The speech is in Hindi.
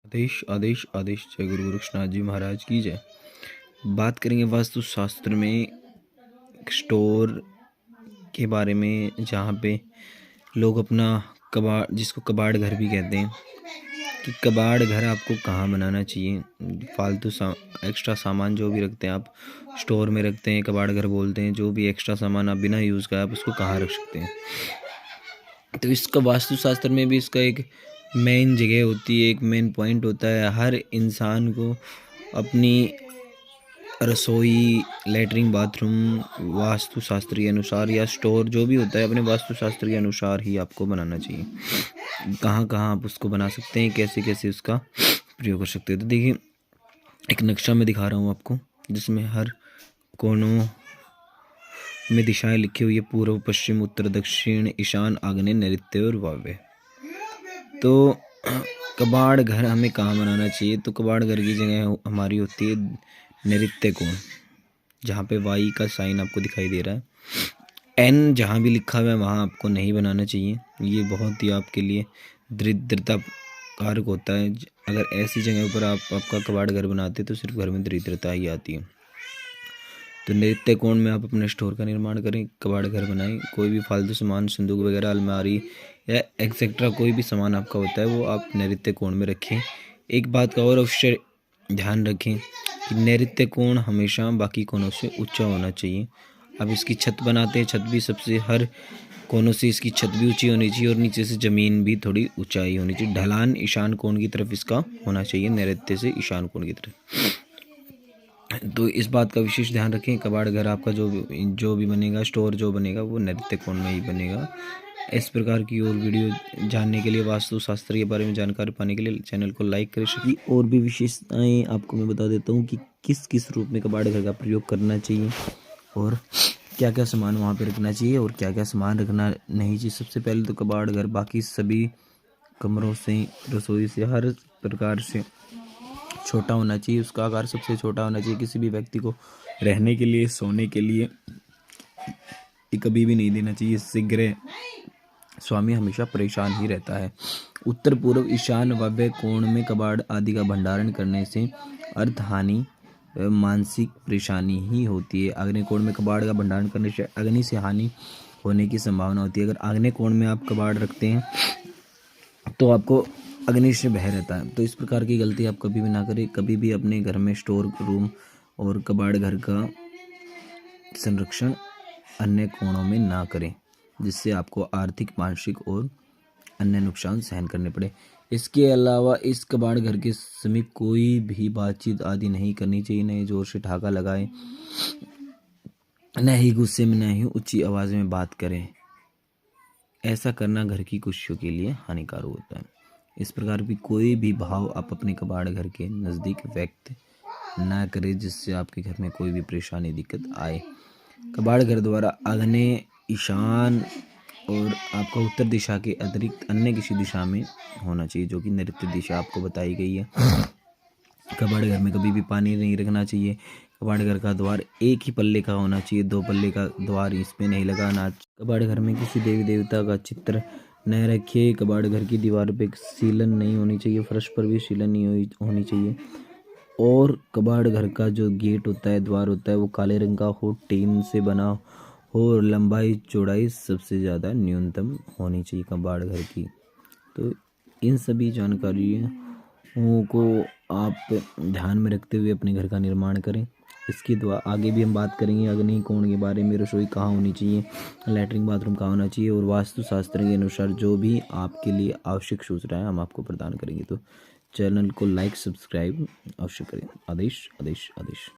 आदेश आदेश आदेश जय गुरु गोरक्षनाथ जी महाराज की जय। बात करेंगे वास्तुशास्त्र में स्टोर के बारे में, जहाँ पे लोग अपना कबाड़, जिसको कबाड़ घर भी कहते हैं, कि कबाड़ घर आपको कहाँ बनाना चाहिए। फालतू एक्स्ट्रा सामान जो भी रखते हैं आप स्टोर में रखते हैं, कबाड़ घर बोलते हैं। जो भी एक्स्ट्रा सामान आप बिना यूज़ का आप उसको कहाँ रख सकते हैं। तो इसका वास्तुशास्त्र में भी इसका एक मेन जगह होती है, एक मेन पॉइंट होता है। हर इंसान को अपनी रसोई, लैट्रिन, बाथरूम वास्तुशास्त्र के अनुसार, या स्टोर जो भी होता है अपने वास्तुशास्त्र के अनुसार ही आपको बनाना चाहिए। कहाँ कहाँ आप उसको बना सकते हैं, कैसे कैसे उसका प्रयोग कर सकते हैं। तो देखिए, एक नक्शा में दिखा रहा हूँ आपको, जिसमें हर कोनों में दिशाएं लिखी हुई है: पूर्व, पश्चिम, उत्तर, दक्षिण, ईशान, आग्नेय, नैऋत्य और वायव्य। तो कबाड़ घर हमें कहाँ बनाना चाहिए? तो कबाड़ घर की जगह हमारी होती है नैऋत्य कोण, जहाँ पे वाई का साइन आपको दिखाई दे रहा है। एन जहाँ भी लिखा हुआ है वहाँ आपको नहीं बनाना चाहिए। ये बहुत ही आपके लिए दरिद्रता कारक होता है। अगर ऐसी जगह पर आप आपका कबाड़ घर बनाते तो सिर्फ घर में दरिद्रता ही आती है। तो नैऋत्य कोण में आप अपने स्टोर का निर्माण करें, कबाड़ घर बनाएं। कोई भी फालतू सामान, संदूक वगैरह, अलमारी या एक्सेट्रा कोई भी सामान आपका होता है वो आप नैऋत्य कोण में रखें। एक बात का और अवश्य ध्यान रखें कि नैऋत्य कोण हमेशा बाकी कोणों से ऊंचा होना चाहिए। अब इसकी छत बनाते हैं, छत भी सबसे हर कोनों से इसकी छत भी ऊंची होनी चाहिए और नीचे से ज़मीन भी थोड़ी ऊंचाई होनी चाहिए। ढलान ईशान कोण की तरफ इसका होना चाहिए, नैऋत्य से ईशान कोण की तरफ। तो इस बात का विशेष ध्यान रखें। कबाड़ घर आपका जो भी बनेगा, स्टोर जो बनेगा वो नैऋत्य कोण में ही बनेगा। इस प्रकार की और वीडियो जानने के लिए, वास्तुशास्त्र के बारे में जानकारी पाने के लिए चैनल को लाइक करें। सभी और भी विशेषताएं आपको मैं बता देता हूँ कि किस किस रूप में कबाड़ घर का प्रयोग करना चाहिए और क्या क्या सामान वहाँ पे रखना चाहिए और क्या क्या सामान रखना नहीं चाहिए। सबसे पहले तो कबाड़ घर बाकी सभी कमरों से, रसोई से, हर प्रकार से छोटा होना चाहिए। उसका आकार सबसे छोटा होना चाहिए। किसी भी व्यक्ति को रहने के लिए, सोने के लिए कभी भी नहीं देना चाहिए। इससे गृह स्वामी हमेशा परेशान ही रहता है। उत्तर, पूर्व, ईशान, वायव्य कोण में कबाड़ आदि का भंडारण करने से अर्थ हानि, मानसिक परेशानी ही होती है। आग्नेय कोण में कबाड़ का भंडारण करने से अग्नि से हानि होने की संभावना होती है। अगर आग्नेय कोण में आप कबाड़ रखते हैं तो आपको अग्नि से भय रहता है। तो इस प्रकार की गलती आप कभी भी ना करें। कभी भी अपने घर में स्टोर रूम और कबाड़ घर का संरक्षण अन्य कोणों में ना करें, जिससे आपको आर्थिक, मानसिक और अन्य नुकसान सहन करने पड़े। इसके अलावा इस कबाड़ घर के समीप कोई भी बातचीत आदि नहीं करनी चाहिए। न ही जोर से ठहाका लगाएं, न ही गुस्से में, न ही ऊंची आवाज़ में बात करें। ऐसा करना घर की खुशियों के लिए हानिकारक होता है। इस प्रकार की कोई भी भाव आप अपने कबाड़ घर के नज़दीक व्यक्त ना करें, जिससे आपके घर में कोई भी परेशानी, दिक्कत आए। कबाड़ घर द्वारा आग्नेय, ईशान और आपका उत्तर दिशा के अतिरिक्त अन्य किसी दिशा में होना चाहिए, जो कि नैऋत्य दिशा आपको बताई गई है। कबाड़ घर में कभी भी पानी नहीं रखना चाहिए। कबाड़ घर का द्वार एक ही पल्ले का होना चाहिए, दो पल्ले का द्वार इसमें नहीं लगाना। कबाड़ घर में किसी देवी देवता का चित्र न रखिए। कबाड़ घर की दीवार पे सीलन नहीं होनी चाहिए, फर्श पर भी सीलन नहीं होनी चाहिए। और कबाड़ घर का जो गेट होता है, द्वार होता है, वो काले रंग का हो, टीन से बना हो और लंबाई चौड़ाई सबसे ज़्यादा न्यूनतम होनी चाहिए कबाड़ घर की। तो इन सभी जानकारियों को आप ध्यान में रखते हुए अपने घर का निर्माण करें। इसके द्वारा आगे भी हम बात करेंगे अग्नि कोण के बारे में, रसोई कहाँ होनी चाहिए, लैट्रिन बाथरूम कहाँ होना चाहिए, और वास्तुशास्त्र के अनुसार जो भी आपके लिए आवश्यक सूचनाएं हम आपको प्रदान करेंगे। तो चैनल को लाइक, सब्सक्राइब अवश्य करें। आदेश आदेश आदेश।